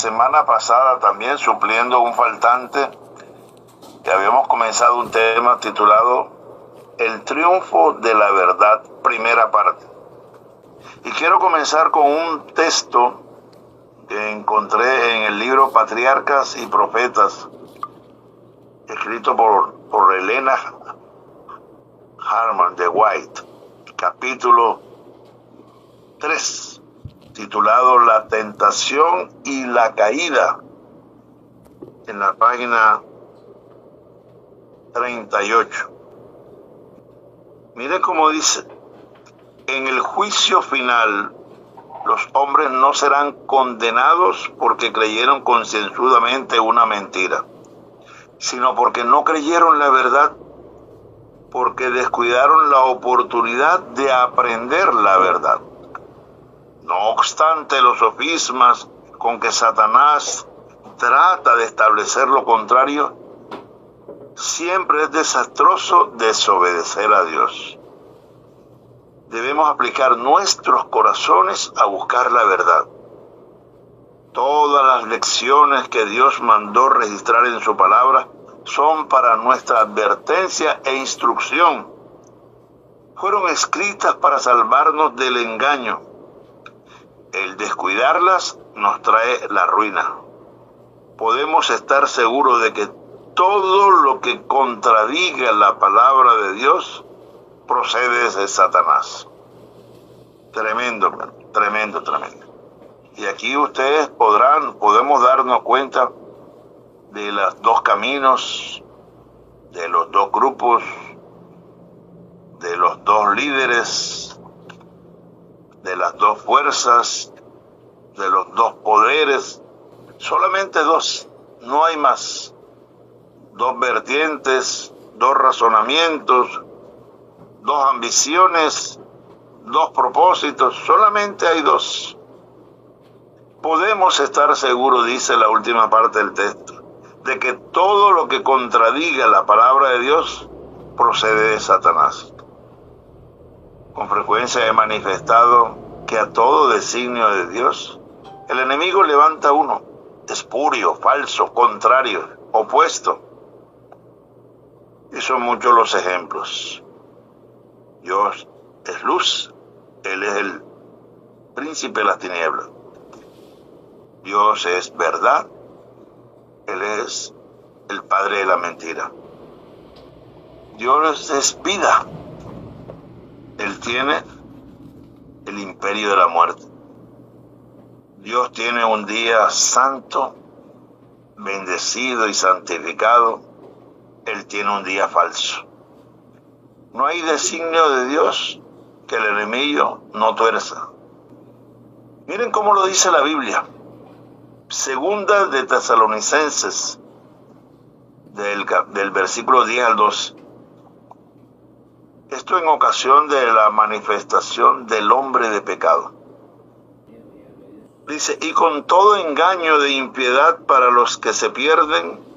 semana pasada también supliendo un faltante que habíamos comenzado un tema titulado El triunfo de la verdad, primera parte. Y quiero comenzar con un texto que encontré en el libro Patriarcas y Profetas, escrito por Elena Harman de White, capítulo 3, titulado La tentación y la caída, en la página 38. Mire cómo dice: en el juicio final, los hombres no serán condenados porque creyeron concienzudamente una mentira, sino porque no creyeron la verdad, porque descuidaron la oportunidad de aprender la verdad. No obstante, los sofismas con que Satanás trata de establecer lo contrario, siempre es desastroso desobedecer a Dios. Debemos aplicar nuestros corazones a buscar la verdad. Todas las lecciones que Dios mandó registrar en su palabra son para nuestra advertencia e instrucción. Fueron escritas para salvarnos del engaño. El descuidarlas nos trae la ruina. Podemos estar seguros de que todo lo que contradiga la palabra de Dios procede de Satanás. Tremendo, tremendo, tremendo. Y aquí ustedes podemos darnos cuenta de los dos caminos, de los dos grupos, de los dos líderes, de las dos fuerzas, de los dos poderes. Solamente dos, no hay más. Dos vertientes, dos razonamientos, dos ambiciones, dos propósitos. Solamente hay dos. Podemos estar seguros, dice la última parte del texto, de que todo lo que contradiga la palabra de Dios procede de Satanás. Con frecuencia he manifestado que a todo designio de Dios, el enemigo levanta uno, espurio, falso, contrario, opuesto. Y son muchos los ejemplos. Dios es luz, Él es el príncipe de las tinieblas. Dios es verdad, Él es el padre de la mentira. Dios es vida, Él tiene el imperio de la muerte. Dios tiene un día santo, bendecido y santificado. Él tiene un día falso. No hay designio de Dios que el enemigo no tuerza. Miren cómo lo dice la Biblia. Segunda de Tesalonicenses, del versículo 10 al 12. Esto en ocasión de la manifestación del hombre de pecado. Dice: y con todo engaño de impiedad para los que se pierden,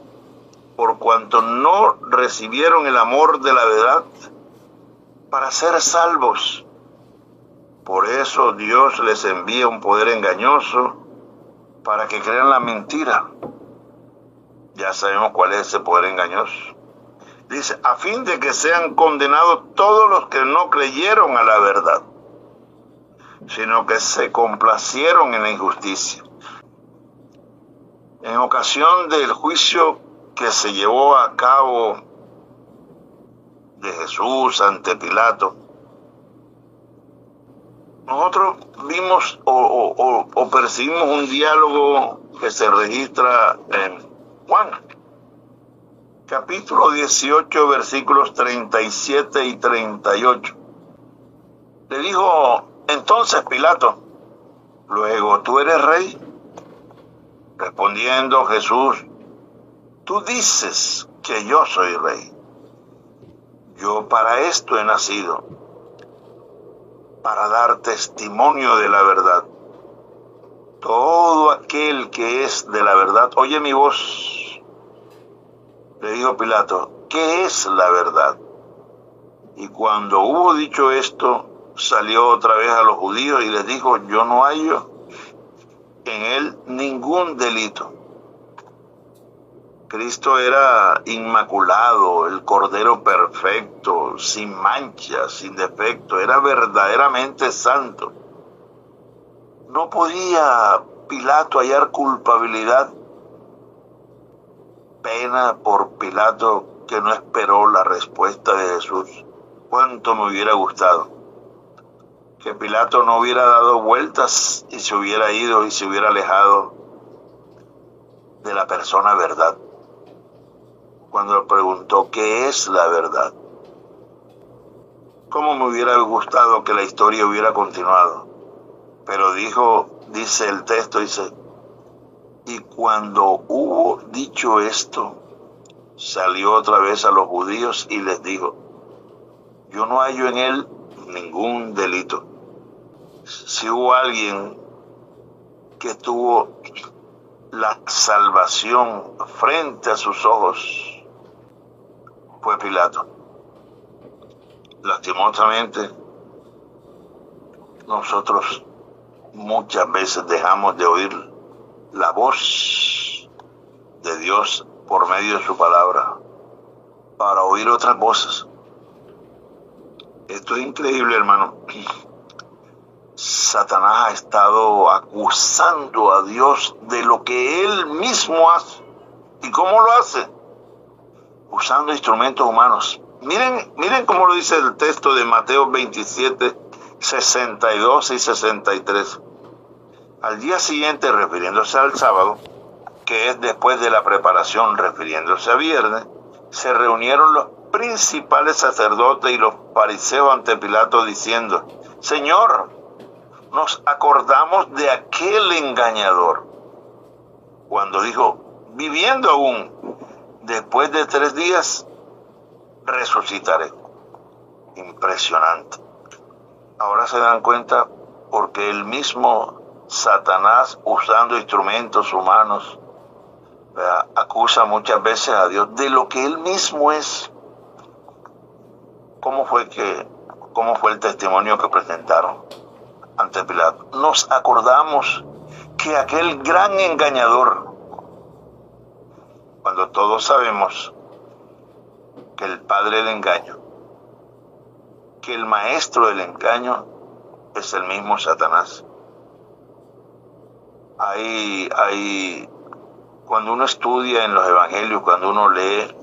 por cuanto no recibieron el amor de la verdad para ser salvos. Por eso Dios les envía un poder engañoso para que crean la mentira. Ya sabemos cuál es ese poder engañoso. Dice: a fin de que sean condenados todos los que no creyeron a la verdad, sino que se complacieron en la injusticia. En ocasión del juicio que se llevó a cabo de Jesús ante Pilato, nosotros vimos o percibimos un diálogo que se registra en Juan, capítulo 18, versículos 37 y 38. Le dijo entonces Pilato: luego, ¿tú eres rey? Respondiendo Jesús: tú dices que yo soy rey. Yo para esto he nacido, para dar testimonio de la verdad. Todo aquel que es de la verdad oye mi voz. Le dijo Pilato: ¿qué es la verdad? Y cuando hubo dicho esto, salió otra vez a los judíos y les dijo: yo no hallo en él ningún delito. Cristo era inmaculado, el Cordero perfecto, sin mancha, sin defecto, era verdaderamente santo. No podía Pilato hallar culpabilidad. Pena por Pilato que no esperó la respuesta de Jesús. Cuánto me hubiera gustado que Pilato no hubiera dado vueltas y se hubiera ido y se hubiera alejado de la persona verdad. Cuando le preguntó qué es la verdad. Cómo me hubiera gustado que la historia hubiera continuado. Pero dice el texto, y cuando hubo dicho esto, salió otra vez a los judíos y les dijo, yo no hallo en él ningún delito. Si hubo alguien que tuvo la salvación frente a sus ojos, fue Pilato. Lastimosamente, nosotros muchas veces dejamos de oír la voz de Dios por medio de su palabra para oír otras voces. Esto es increíble, hermano. Satanás ha estado acusando a Dios de lo que él mismo hace. ¿Y cómo lo hace? Usando instrumentos humanos. Miren cómo lo dice el texto de Mateo 27, 62 y 63. Al día siguiente, refiriéndose al sábado, que es después de la preparación, refiriéndose a viernes, se reunieron los principales sacerdotes y los fariseos ante Pilato diciendo, Señor, nos acordamos de aquel engañador, cuando dijo, viviendo aún, después de 3 días, resucitaré. Impresionante. Ahora se dan cuenta porque el mismo Satanás, usando instrumentos humanos, acusa muchas veces a Dios de lo que él mismo es. ¿Cómo fue el testimonio que presentaron ante Pilato? Nos acordamos que aquel gran engañador, cuando todos sabemos que el padre del engaño, que el maestro del engaño es el mismo Satanás. Cuando uno estudia en los evangelios, cuando uno lee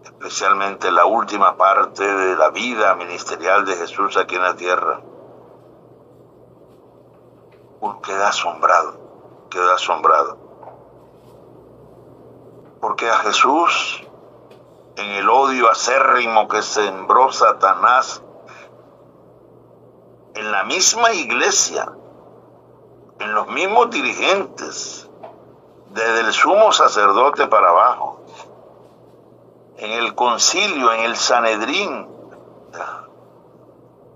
especialmente la última parte de la vida ministerial de Jesús aquí en la tierra, uno queda asombrado. Porque a Jesús, en el odio acérrimo que sembró Satanás en la misma iglesia, en los mismos dirigentes, desde el sumo sacerdote para abajo, en el concilio, en el Sanedrín,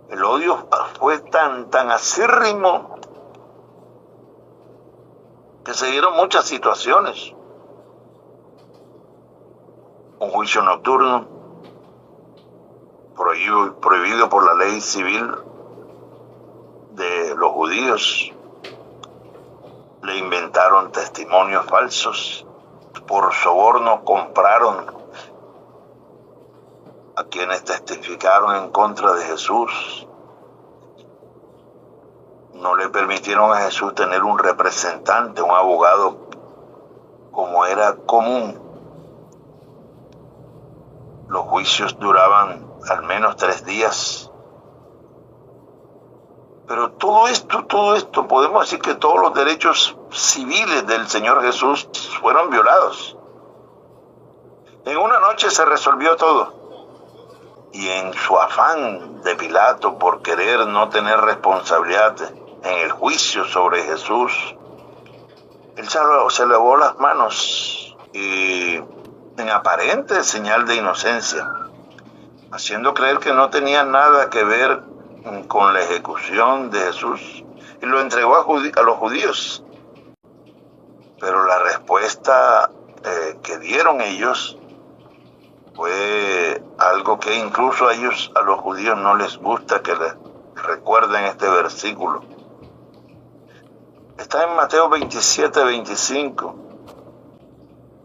el odio fue tan acérrimo que se dieron muchas situaciones. Un juicio nocturno, prohibido por la ley civil de los judíos. Le inventaron testimonios falsos. Por soborno compraron a quienes testificaron en contra de Jesús. No le permitieron a Jesús tener un representante, un abogado, como era común. Los juicios duraban al menos 3 días. Pero todo esto, podemos decir que todos los derechos civiles del Señor Jesús fueron violados. En una noche se resolvió todo. Y en su afán de Pilato por querer no tener responsabilidad en el juicio sobre Jesús, él se lavó las manos y en aparente señal de inocencia, haciendo creer que no tenía nada que ver con la ejecución de Jesús, y lo entregó a los judíos. Pero la respuesta que dieron ellos fue algo que incluso a los judíos no les gusta que les recuerden este versículo. Está en Mateo 27, 25.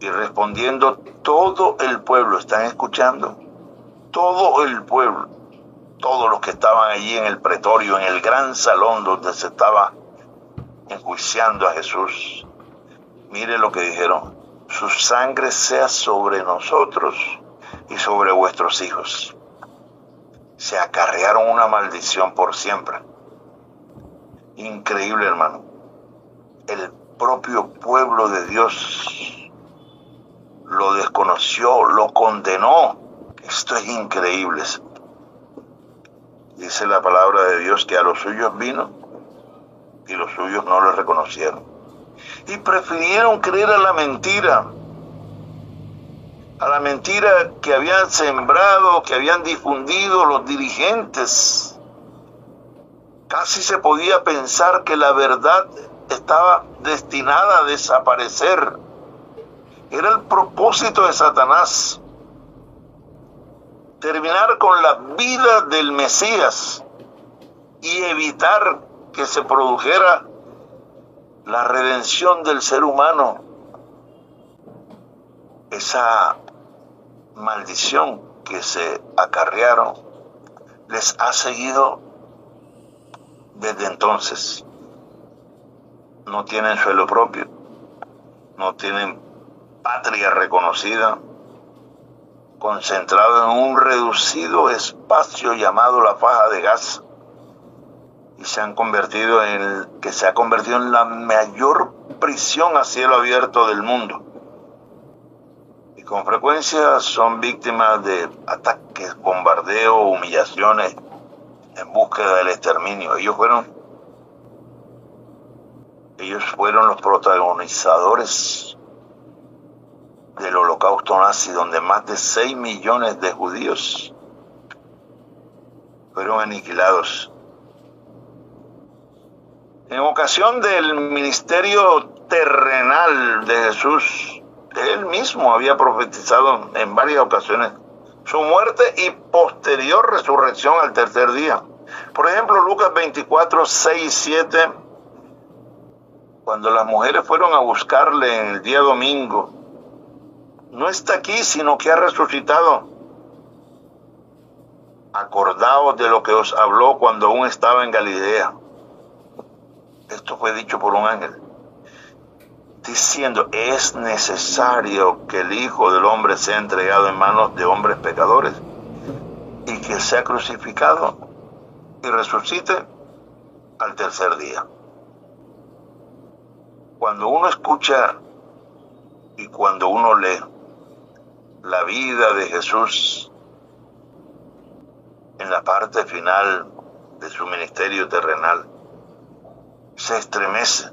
Y respondiendo todo el pueblo, ¿están escuchando? Todo el pueblo, todos los que estaban allí en el pretorio, en el gran salón donde se estaba enjuiciando a Jesús. Mire lo que dijeron: su sangre sea sobre nosotros y sobre vuestros hijos. Se acarrearon una maldición por siempre. Increíble, hermano. El propio pueblo de Dios lo desconoció, lo condenó. Esto es increíble. Dice la palabra de Dios que a los suyos vino y los suyos no le reconocieron. Y prefirieron creer a la mentira que habían sembrado, que habían difundido los dirigentes. Casi se podía pensar que la verdad estaba destinada a desaparecer. Era el propósito de Satanás: terminar con la vida del Mesías y evitar que se produjera la redención del ser humano. Esa maldición que se acarrearon les ha seguido desde entonces. No tienen suelo propio, no tienen patria reconocida, concentrado en un reducido espacio llamado la Faja de Gaza, y se ha convertido en la mayor prisión a cielo abierto del mundo. Y con frecuencia son víctimas de ataques, bombardeos, humillaciones en búsqueda del exterminio. Ellos fueron los protagonizadores del holocausto nazi, donde más de 6 millones de judíos fueron aniquilados. En ocasión del ministerio terrenal de Jesús, él mismo había profetizado en varias ocasiones su muerte y posterior resurrección al tercer día. Por ejemplo, Lucas 24, 6 y 7, cuando las mujeres fueron a buscarle en el día domingo: no está aquí, sino que ha resucitado. Acordaos de lo que os habló cuando aún estaba en Galilea. Esto fue dicho por un ángel, diciendo: es necesario que el Hijo del Hombre sea entregado en manos de hombres pecadores y que sea crucificado y resucite al tercer día. Cuando uno escucha y cuando uno lee la vida de Jesús en la parte final de su ministerio terrenal, se estremece.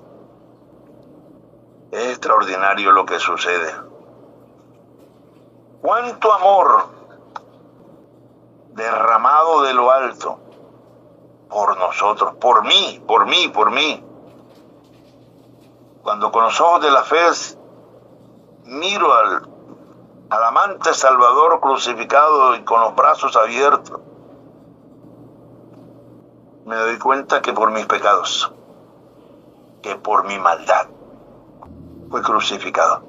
Es extraordinario lo que sucede. Cuánto amor derramado de lo alto por nosotros, por mí. Cuando con los ojos de la fe miro al amante Salvador crucificado y con los brazos abiertos, me doy cuenta que por mis pecados, que por mi maldad, fue crucificado.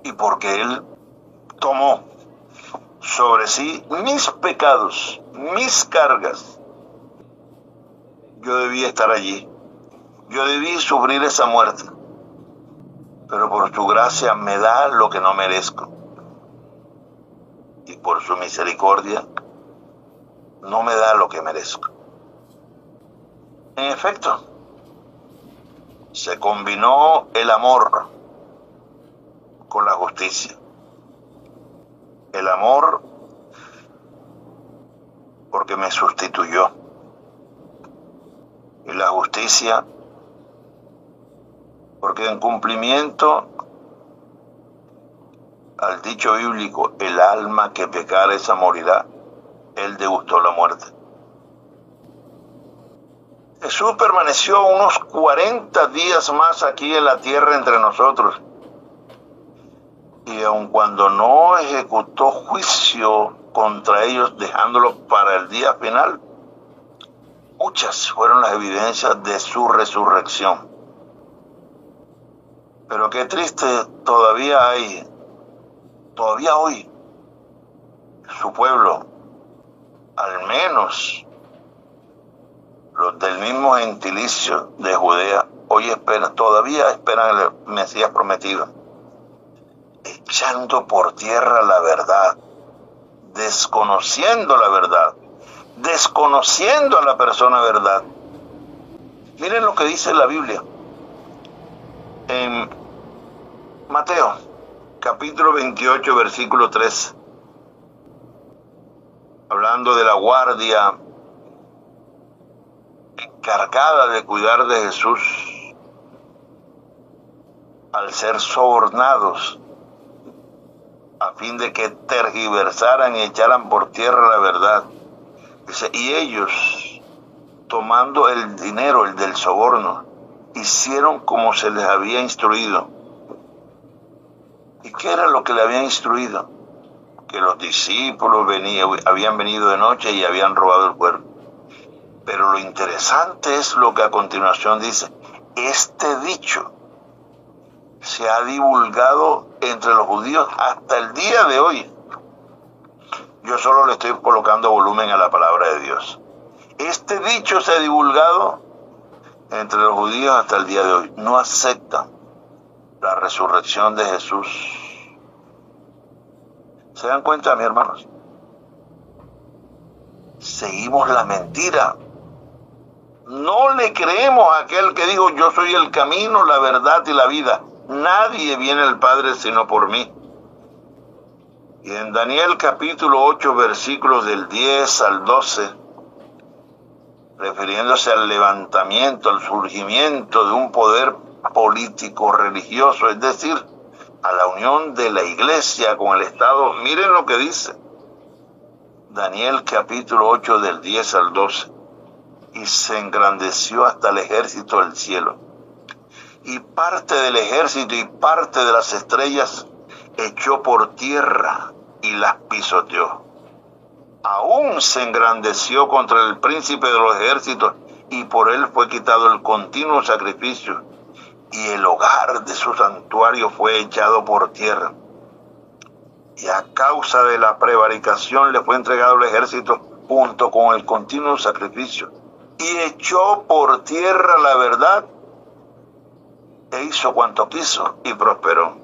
Y porque Él tomó sobre sí mis pecados, mis cargas, yo debía estar allí. Yo debí sufrir esa muerte. Pero por su gracia me da lo que no merezco. Y por su misericordia no me da lo que merezco. En efecto, se combinó el amor con la justicia. El amor porque me sustituyó. Y la justicia porque en cumplimiento al dicho bíblico: el alma que pecare esa morirá, Él degustó la muerte. Jesús permaneció unos 40 días más aquí en la tierra entre nosotros. Y aun cuando no ejecutó juicio contra ellos, dejándolos para el día final, muchas fueron las evidencias de su resurrección. Pero qué triste, todavía hoy, su pueblo, al menos los del mismo gentilicio de Judea, todavía esperan el Mesías prometido, echando por tierra la verdad, desconociendo la verdad, desconociendo a la persona verdad. Miren lo que dice la Biblia en Mateo, capítulo 28, versículo 3, hablando de la guardia encargada de cuidar de Jesús al ser sobornados a fin de que tergiversaran y echaran por tierra la verdad. Dice, y ellos, tomando el dinero, el del soborno, hicieron como se les había instruido. ¿Y qué era lo que le habían instruido? Que los discípulos habían venido de noche y habían robado el cuerpo. Pero lo interesante es lo que a continuación dice. Este dicho se ha divulgado entre los judíos hasta el día de hoy. Yo solo le estoy colocando volumen a la palabra de Dios. Este dicho se ha divulgado entre los judíos hasta el día de hoy. No aceptan la resurrección de Jesús. ¿Se dan cuenta, mis hermanos? Seguimos la mentira. No le creemos a aquel que dijo, yo soy el camino, la verdad y la vida. Nadie viene al Padre sino por mí. Y en Daniel capítulo 8, versículos del 10 al 12, refiriéndose al levantamiento, al surgimiento de un poder político religioso, es decir, a la unión de la iglesia con el Estado. Miren lo que dice Daniel capítulo 8 del 10 al 12. Y se engrandeció hasta el ejército del cielo, y parte del ejército y parte de las estrellas echó por tierra y las pisoteó. Aún se engrandeció contra el príncipe de los ejércitos, y por él fue quitado el continuo sacrificio, y el hogar de su santuario fue echado por tierra. Y a causa de la prevaricación le fue entregado el ejército junto con el continuo sacrificio, y echó por tierra la verdad, e hizo cuanto quiso y prosperó.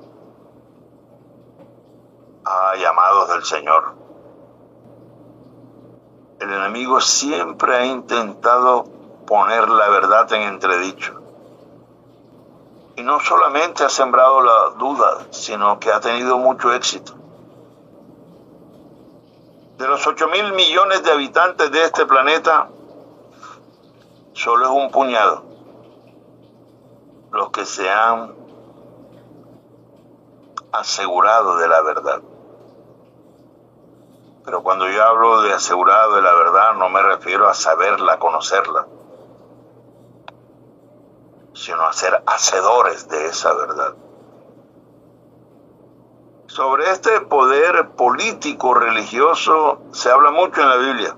Amados del Señor, el enemigo siempre ha intentado poner la verdad en entredicho. Y no solamente ha sembrado la duda, sino que ha tenido mucho éxito. De los 8.000 millones de habitantes de este planeta, solo es un puñado los que se han asegurado de la verdad. Pero cuando yo hablo de asegurado de la verdad, no me refiero a saberla, conocerla, sino a ser hacedores de esa verdad. Sobre este poder político religioso se habla mucho en la Biblia.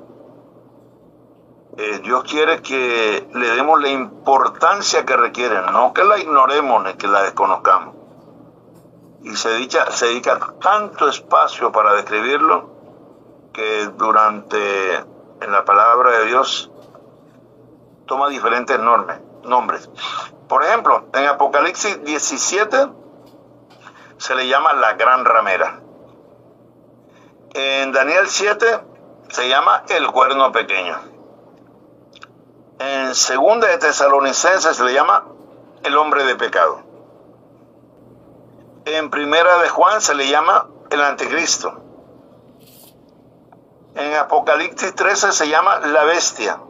Dios quiere que le demos la importancia que requieren, no que la ignoremos ni que la desconozcamos. Y se dedica tanto espacio para describirlo que en la palabra de Dios toma diferentes nombres. Por ejemplo, en Apocalipsis 17 se le llama la gran ramera. En Daniel 7 se llama el cuerno pequeño. En Segunda de Tesalonicenses se le llama el hombre de pecado. En Primera de Juan se le llama el anticristo. En Apocalipsis 13 se llama la bestia.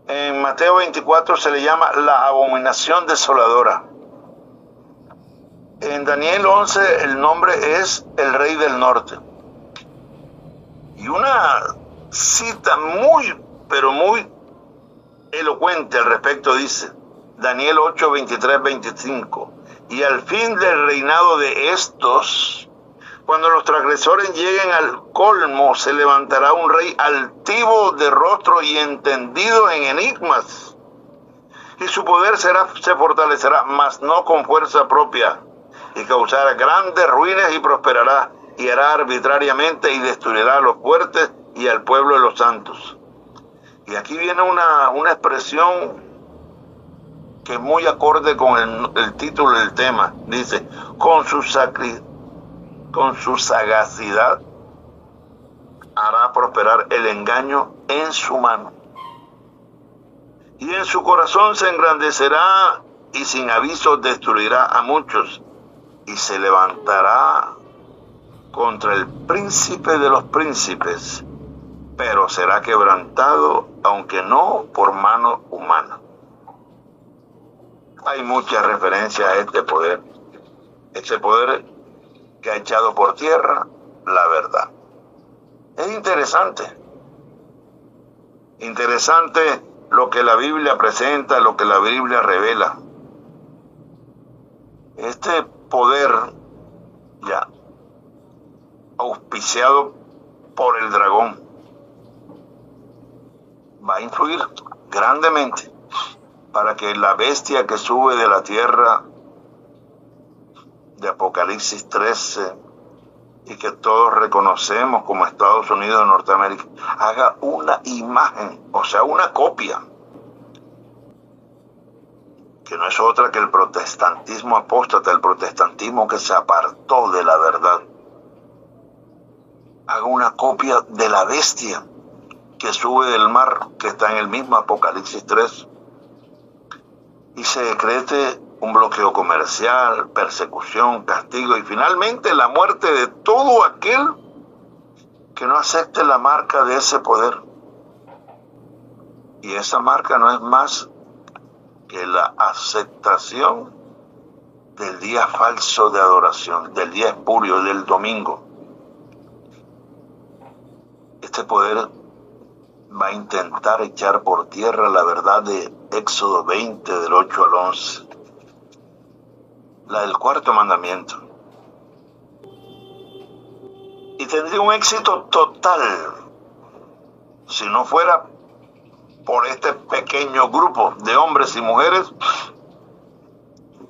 En Mateo 24 se le llama la abominación desoladora. En Daniel 11 el nombre es el rey del norte. Y una cita pero muy elocuente al respecto dice, Daniel 8, 23, 25, y al fin del reinado de estos, cuando los transgresores lleguen al colmo, se levantará un rey altivo de rostro y entendido en enigmas, y su poder se fortalecerá, mas no con fuerza propia, y causará grandes ruinas y prosperará, y hará arbitrariamente y destruirá a los fuertes y al pueblo de los santos. Y aquí viene una expresión que es muy acorde con el título del tema. Dice, con su sagacidad hará prosperar el engaño en su mano. Y en su corazón se engrandecerá y sin aviso destruirá a muchos. Y se levantará contra el príncipe de los príncipes, pero será quebrantado, aunque no por mano humana. Hay muchas referencias a este poder que ha echado por tierra la verdad. Es interesante lo que la Biblia presenta, lo que la Biblia revela. Este poder, ya auspiciado por el dragón, va a influir grandemente para que la bestia que sube de la tierra de Apocalipsis 13 y que todos reconocemos como Estados Unidos de Norteamérica, haga una imagen, o sea, una copia, que no es otra que el protestantismo apóstata, el protestantismo que se apartó de la verdad. Haga una copia de la bestia que sube del mar, que está en el mismo Apocalipsis 3, y se decrete un bloqueo comercial, persecución, castigo y finalmente la muerte de todo aquel que no acepte la marca de ese poder. Y esa marca no es más que la aceptación del día falso de adoración, del día espurio, del domingo. Este poder va a intentar echar por tierra la verdad de Éxodo 20, del 8 al 11. La del cuarto mandamiento. Y tendría un éxito total si no fuera por este pequeño grupo de hombres y mujeres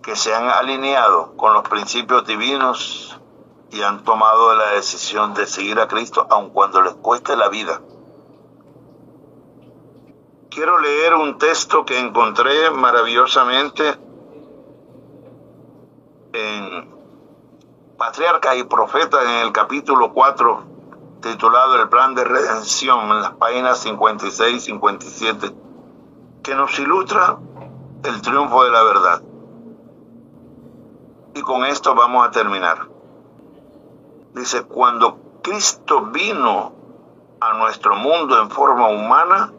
que se han alineado con los principios divinos y han tomado la decisión de seguir a Cristo aun cuando les cueste la vida. Quiero leer un texto que encontré maravillosamente en Patriarcas y Profetas en el capítulo 4, titulado El Plan de Redención, en las páginas 56 y 57, que nos ilustra el triunfo de la verdad. Y con esto vamos a terminar. Dice, cuando Cristo vino a nuestro mundo en forma humana,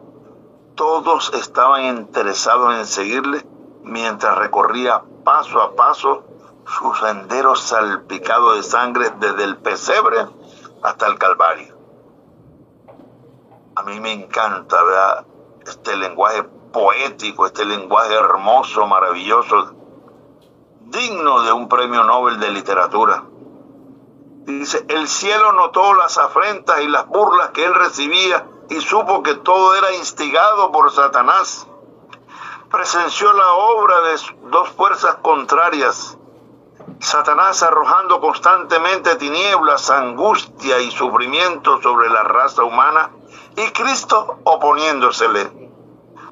todos estaban interesados en seguirle mientras recorría paso a paso su sendero salpicado de sangre desde el pesebre hasta el Calvario. A mí me encanta, ¿verdad?, este lenguaje poético, este lenguaje hermoso, maravilloso, digno de un premio Nobel de literatura. Dice, el cielo notó las afrentas y las burlas que él recibía y supo que todo era instigado por Satanás. Presenció la obra de dos fuerzas contrarias, Satanás arrojando constantemente tinieblas, angustia y sufrimiento sobre la raza humana, y Cristo oponiéndosele.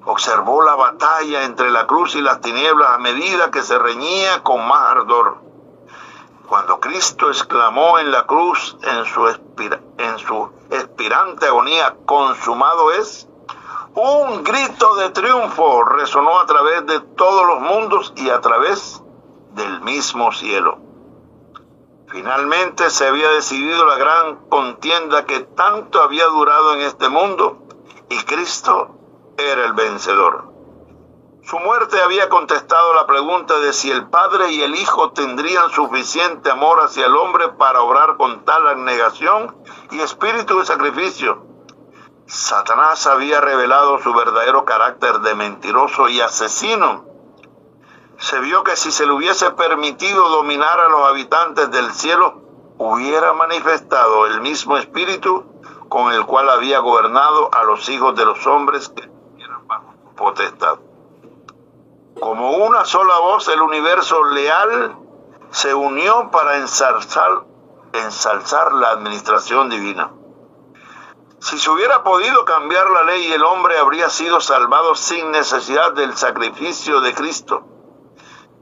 Observó la batalla entre la cruz y las tinieblas a medida que se reñía con más ardor. Cuando Cristo exclamó en la cruz, en su expirante agonía, consumado es, un grito de triunfo resonó a través de todos los mundos y a través del mismo cielo. Finalmente se había decidido la gran contienda que tanto había durado en este mundo, y Cristo era el vencedor. Su muerte había contestado la pregunta de si el Padre y el Hijo tendrían suficiente amor hacia el hombre para obrar con tal abnegación y espíritu de sacrificio. Satanás había revelado su verdadero carácter de mentiroso y asesino. Se vio que si se le hubiese permitido dominar a los habitantes del cielo, hubiera manifestado el mismo espíritu con el cual había gobernado a los hijos de los hombres que eran bajo su potestad. Como una sola voz, el universo leal se unió para ensalzar la administración divina. Si se hubiera podido cambiar la ley, el hombre habría sido salvado sin necesidad del sacrificio de Cristo.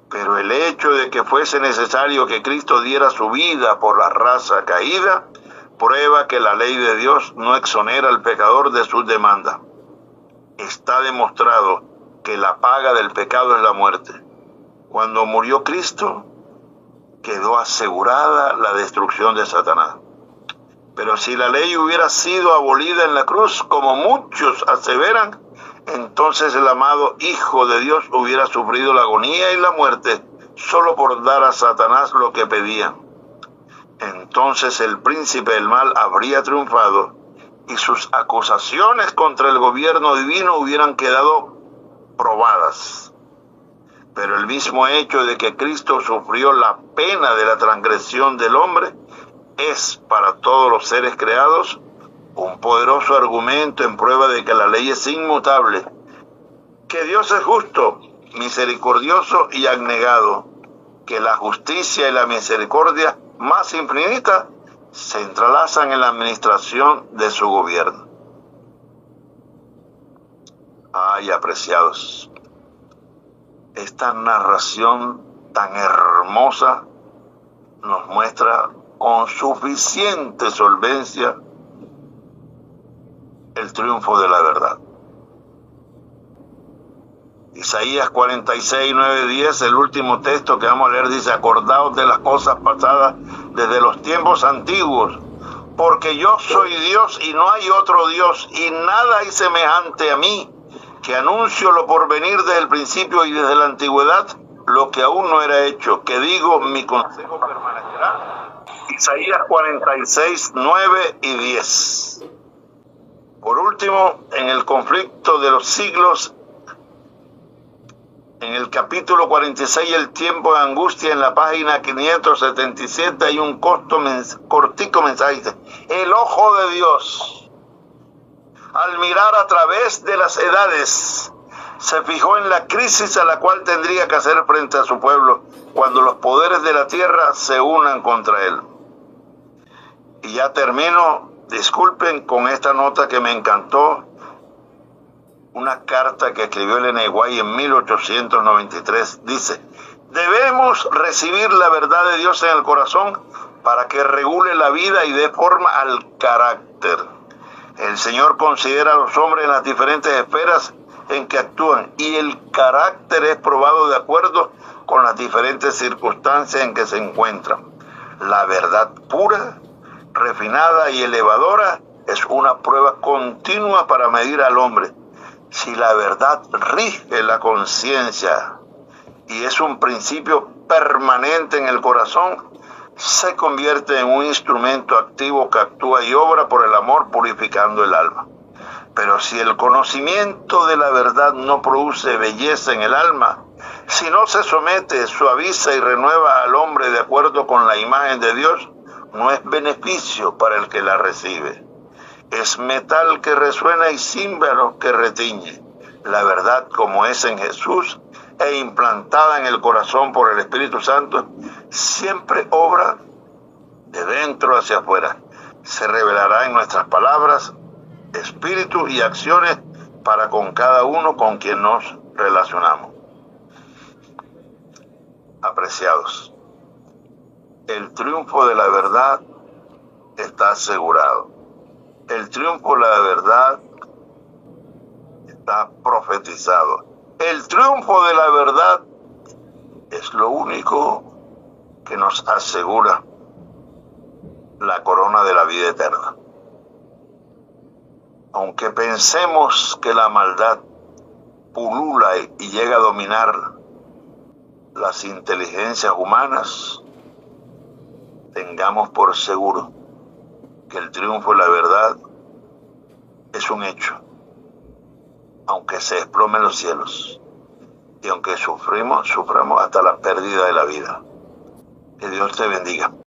Pero el hecho de que fuese necesario que Cristo diera su vida por la raza caída, prueba que la ley de Dios no exonera al pecador de sus demandas. Está demostrado que la paga del pecado es la muerte. Cuando murió Cristo, quedó asegurada la destrucción de Satanás. Pero si la ley hubiera sido abolida en la cruz, como muchos aseveran, entonces el amado Hijo de Dios hubiera sufrido la agonía y la muerte solo por dar a Satanás lo que pedía. Entonces el príncipe del mal habría triunfado y sus acusaciones contra el gobierno divino hubieran quedado probadas. Pero el mismo hecho de que Cristo sufrió la pena de la transgresión del hombre es para todos los seres creados un poderoso argumento en prueba de que la ley es inmutable, que Dios es justo, misericordioso y abnegado, que la justicia y la misericordia más infinita se entrelazan en la administración de su gobierno. Ay, apreciados, esta narración tan hermosa nos muestra con suficiente solvencia el triunfo de la verdad. Isaías 46, 9, 10, el último texto que vamos a leer, dice: acordaos de las cosas pasadas desde los tiempos antiguos, porque yo soy Dios y no hay otro Dios, y nada hay semejante a mí, que anuncio lo por venir desde el principio y desde la antigüedad, lo que aún no era hecho, que digo, mi consejo permanecerá. Isaías 46, 9 y 10. Por último, en el conflicto de los siglos, en el capítulo 46, el tiempo de angustia, en la página 577, hay un cortico mensaje. Dice: el ojo de Dios, al mirar a través de las edades, se fijó en la crisis a la cual tendría que hacer frente a su pueblo cuando los poderes de la tierra se unan contra él. Y ya termino, disculpen, con esta nota que me encantó, una carta que escribió Elena de White en 1893. Dice: debemos recibir la verdad de Dios en el corazón para que regule la vida y dé forma al carácter. El Señor considera a los hombres en las diferentes esferas en que actúan, y el carácter es probado de acuerdo con las diferentes circunstancias en que se encuentran. La verdad pura, refinada y elevadora es una prueba continua para medir al hombre. Si la verdad rige la conciencia y es un principio permanente en el corazón, se convierte en un instrumento activo que actúa y obra por el amor, purificando el alma. Pero si el conocimiento de la verdad no produce belleza en el alma, si no se somete, suaviza y renueva al hombre de acuerdo con la imagen de Dios, no es beneficio para el que la recibe. Es metal que resuena y címbalo que retiñe. La verdad, como es en Jesús e implantada en el corazón por el Espíritu Santo, siempre obra de dentro hacia afuera. Se revelará en nuestras palabras, espíritu y acciones para con cada uno con quien nos relacionamos. Apreciados, el triunfo de la verdad está asegurado. El triunfo de la verdad está profetizado. El triunfo de la verdad es lo único que nos asegura la corona de la vida eterna. Aunque pensemos que la maldad pulula y llega a dominar las inteligencias humanas, tengamos por seguro que el triunfo de la verdad es un hecho, aunque se desplomen los cielos y aunque suframos hasta la pérdida de la vida. Que Dios te bendiga.